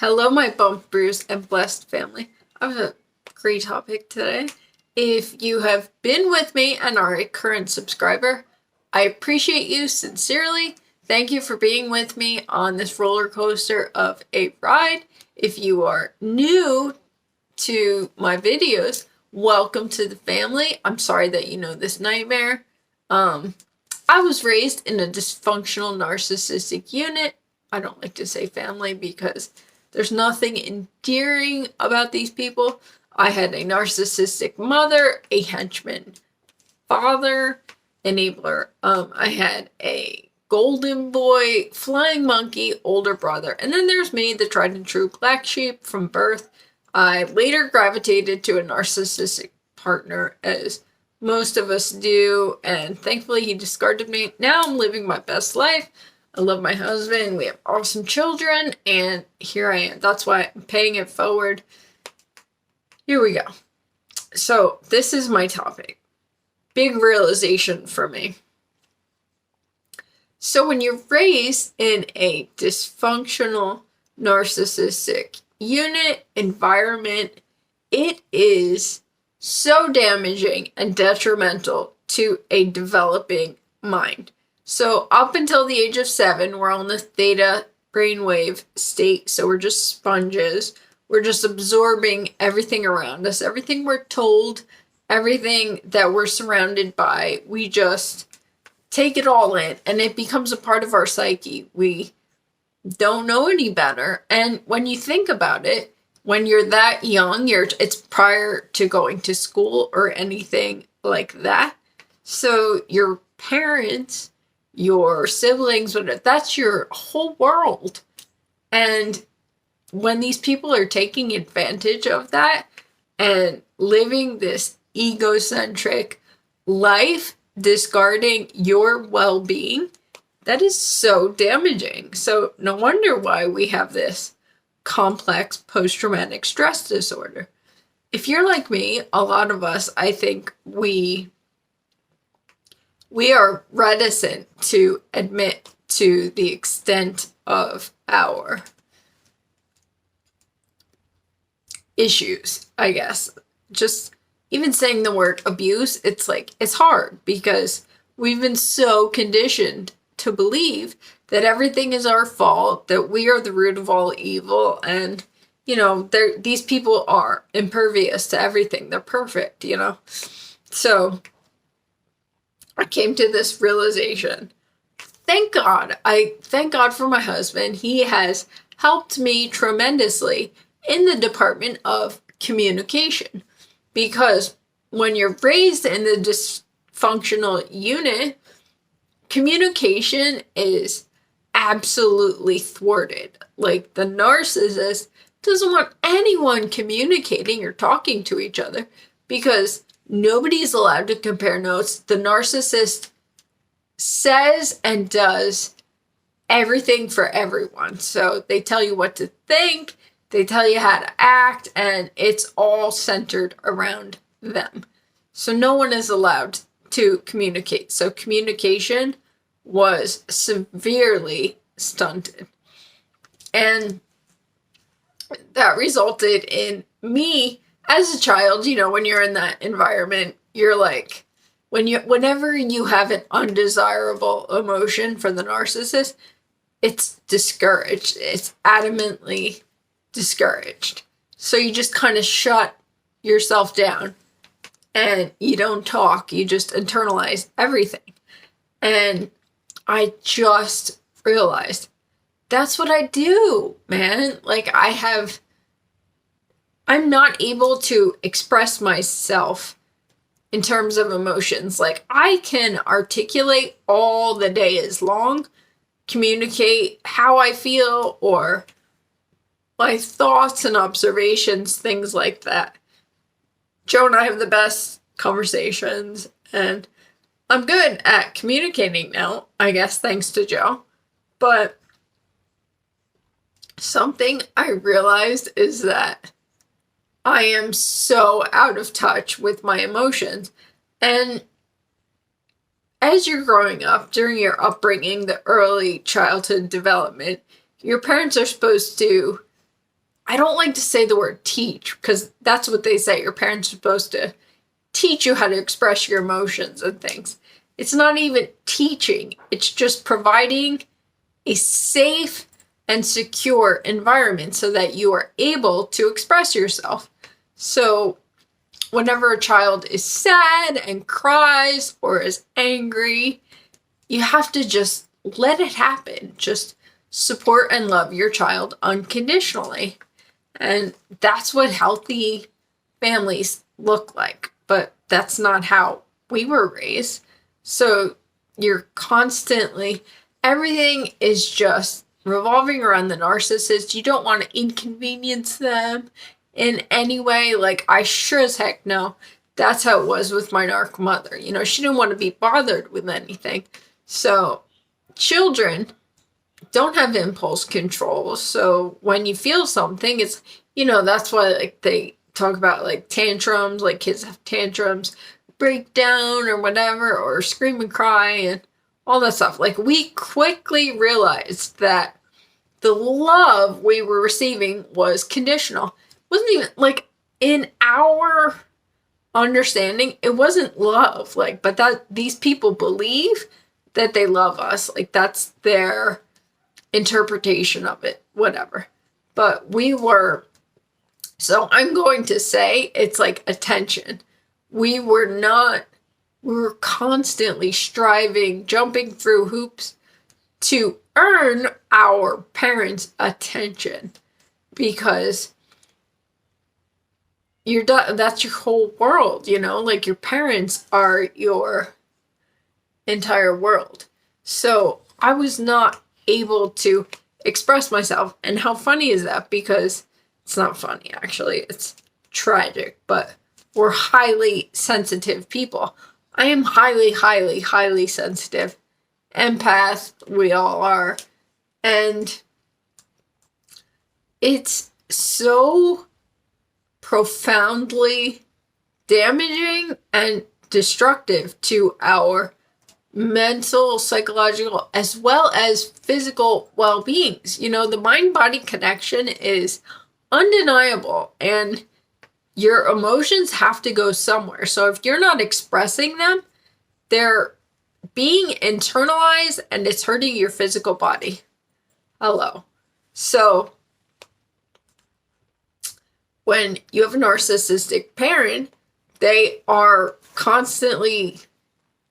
Hello, my bump, bruised, and blessed family. I have a great topic today. If you have been with me and are a current subscriber, I appreciate you sincerely. Thank you for being with me on this roller coaster of a ride. If you are new to my videos, welcome to the family. I'm sorry that you know this nightmare. I was raised in a dysfunctional narcissistic unit. I don't like to say family because there's nothing endearing about these people. I had a narcissistic mother, a henchman father, enabler. I had a golden boy, flying monkey, older brother. And then there's me, the tried and true black sheep from birth. I later gravitated to a narcissistic partner, as most of us do, and thankfully he discarded me. Now I'm living my best life. I love my husband, we have awesome children, and here I am. That's why I'm paying it forward. Here we go. So, this is my topic. Big realization for me. So, when you're raised in a dysfunctional, narcissistic unit, environment, it is so damaging and detrimental to a developing mind. So up until the age of 7, we're on the theta brainwave state. So we're just sponges. We're just absorbing everything around us, everything we're told, everything that we're surrounded by. We just take it all in, and it becomes a part of our psyche. We don't know any better. And when you think about it, when you're that young, it's prior to going to school or anything like that. So your parents, your siblings, that's your whole world. And when these people are taking advantage of that and living this egocentric life, discarding your well-being, that is so damaging. So no wonder why we have this complex post-traumatic stress disorder. If you're like me, a lot of us, I think we are reticent to admit to the extent of our issues, I guess. Just even saying the word abuse, it's hard because we've been so conditioned to believe that everything is our fault, that we are the root of all evil, and, these people are impervious to everything. They're perfect, So I came to this realization. Thank God. I thank God for my husband. He has helped me tremendously in the department of communication. Because when you're raised in the dysfunctional unit, communication is absolutely thwarted. Like, the narcissist doesn't want anyone communicating or talking to each other because nobody's allowed to compare notes. The narcissist says and does everything for everyone. So they tell you what to think, they tell you how to act, and it's all centered around them. So no one is allowed to communicate. So communication was severely stunted. And that resulted in me as a child, when you're in that environment, you're like, whenever you have an undesirable emotion for the narcissist, it's discouraged. It's adamantly discouraged. So you just kind of shut yourself down and you don't talk. You just internalize everything. And I just realized that's what I do, man. Like, I'm not able to express myself in terms of emotions. Like, I can articulate all the day is long, communicate how I feel or my thoughts and observations, things like that. Joe and I have the best conversations, and I'm good at communicating now, I guess, thanks to Joe. But something I realized is that I am so out of touch with my emotions. And as you're growing up, during your upbringing, the early childhood development, your parents are supposed to I don't like to say the word teach, because that's what they say. Your parents are supposed to teach you how to express your emotions and things. It's not even teaching. It's just providing a safe and secure environment so that you are able to express yourself. So whenever a child is sad and cries or is angry, you have to just let it happen. Just support and love your child unconditionally. And that's what healthy families look like. But that's not how we were raised. So you're constantly, everything is just revolving around the narcissist. You don't want to inconvenience them in any way. Like, I sure as heck know that's how it was with my narc mother. You know, she didn't want to be bothered with anything. So children don't have impulse control. So when you feel something, it's, you know, that's why like they talk about like tantrums, like kids have tantrums, break down or whatever, or scream and cry and all that stuff. Like, we quickly realized that the love we were receiving was conditional. It wasn't even like, in our understanding, it wasn't love. Like, but that these people believe that they love us. Like, that's their interpretation of it, whatever. But we were, so I'm going to say it's like attention. We were constantly striving, jumping through hoops to earn our parents' attention, because that's your whole world, you know, like your parents are your entire world. So I was not able to express myself. And how funny is that? Because it's not funny, actually. It's tragic, but we're highly sensitive people. I am highly, highly, highly sensitive. Empath, we all are. And it's so profoundly damaging and destructive to our mental, psychological, as well as physical well-beings. You know, the mind-body connection is undeniable, and your emotions have to go somewhere. So if you're not expressing them, they're being internalized and it's hurting your physical body. Hello. So when you have a narcissistic parent, they are constantly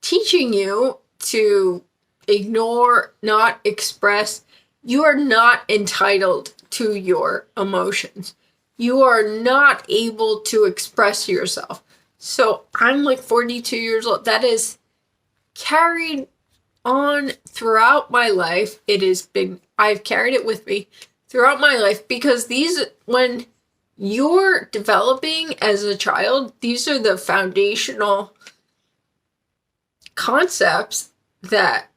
teaching you to ignore, not express. You are not entitled to your emotions. You are not able to express yourself. So I'm like 42 years old. That is carried on throughout my life. I've carried it with me throughout my life, because when you're developing as a child, these are the foundational concepts that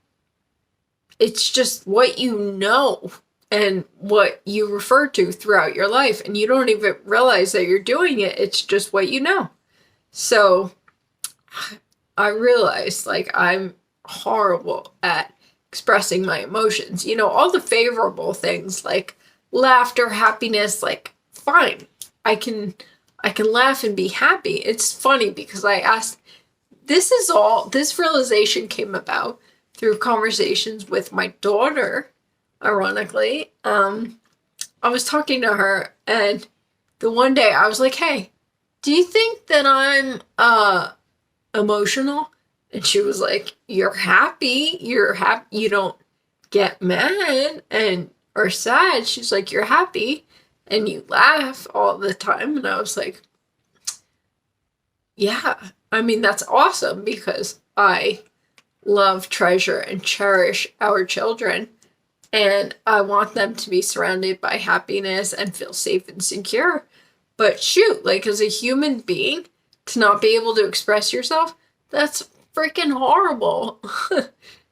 it's just what you know and what you refer to throughout your life, and you don't even realize that you're doing it. It's just what you know. So I realized, like, I'm horrible at expressing my emotions. You know, all the favorable things like laughter, happiness, like, fine. I can laugh and be happy. It's funny because I asked, this realization came about through conversations with my daughter, ironically. I was talking to her, and the one day I was like, hey, do you think that I'm emotional? And she was like, you're happy, you don't get mad or sad. She's like, you're happy and you laugh all the time. And I was like, yeah, I mean, that's awesome, because I love, treasure, and cherish our children. And I want them to be surrounded by happiness and feel safe and secure. But shoot, like, as a human being, to not be able to express yourself, that's freaking horrible.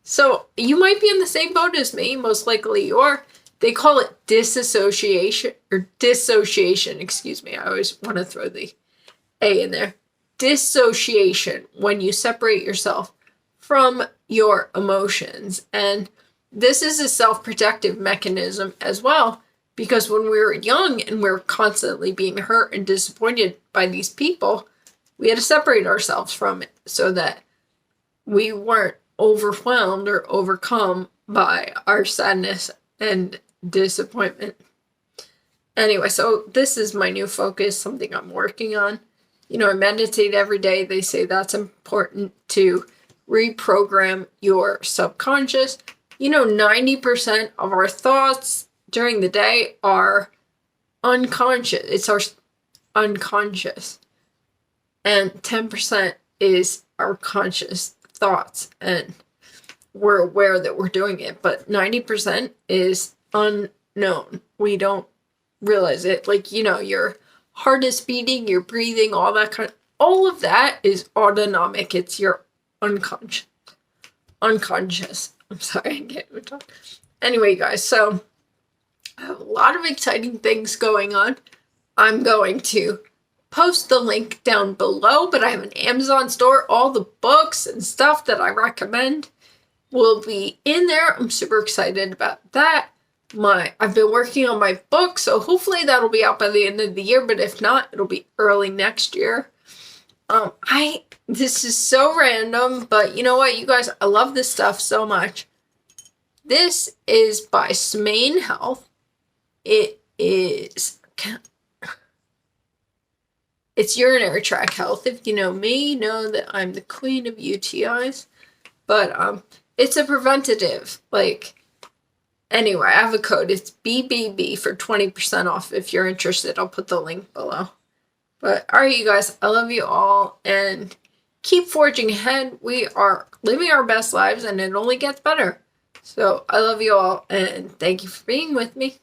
So you might be in the same boat as me. Most likely you are. They call it dissociation, excuse me. I always want to throw the A in there. Dissociation, when you separate yourself from your emotions. And this is a self-protective mechanism as well, Because when we were young and we were constantly being hurt and disappointed by these people, we had to separate ourselves from it so that we weren't overwhelmed or overcome by our sadness and disappointment. Anyway, so this is my new focus, something I'm working on. I meditate every day. They say that's important to reprogram your subconscious. 90% of our thoughts during the day are unconscious. It's our unconscious. And 10% is our conscious thoughts. And we're aware that we're doing it. But 90% is unknown. We don't realize it. Your heart is beating, you're breathing, all of that is autonomic. It's your unconscious. I'm sorry, I can't even talk. Anyway, guys, so I have a lot of exciting things going on. I'm going to post the link down below, but I have an Amazon store. All the books and stuff that I recommend will be in there. I'm super excited about that. I've been working on my book, so hopefully that'll be out by the end of the year, but if not, it'll be early next year. This is so random, but you know what, you guys, I love this stuff so much. This is by Smain Health. It's urinary tract health. If you know me, you know that I'm the queen of UTIs. But it's a preventative. Anyway, I have a code. It's BBB for 20% off if you're interested. I'll put the link below. But alright, you guys, I love you all and keep forging ahead. We are living our best lives and it only gets better. So I love you all and thank you for being with me.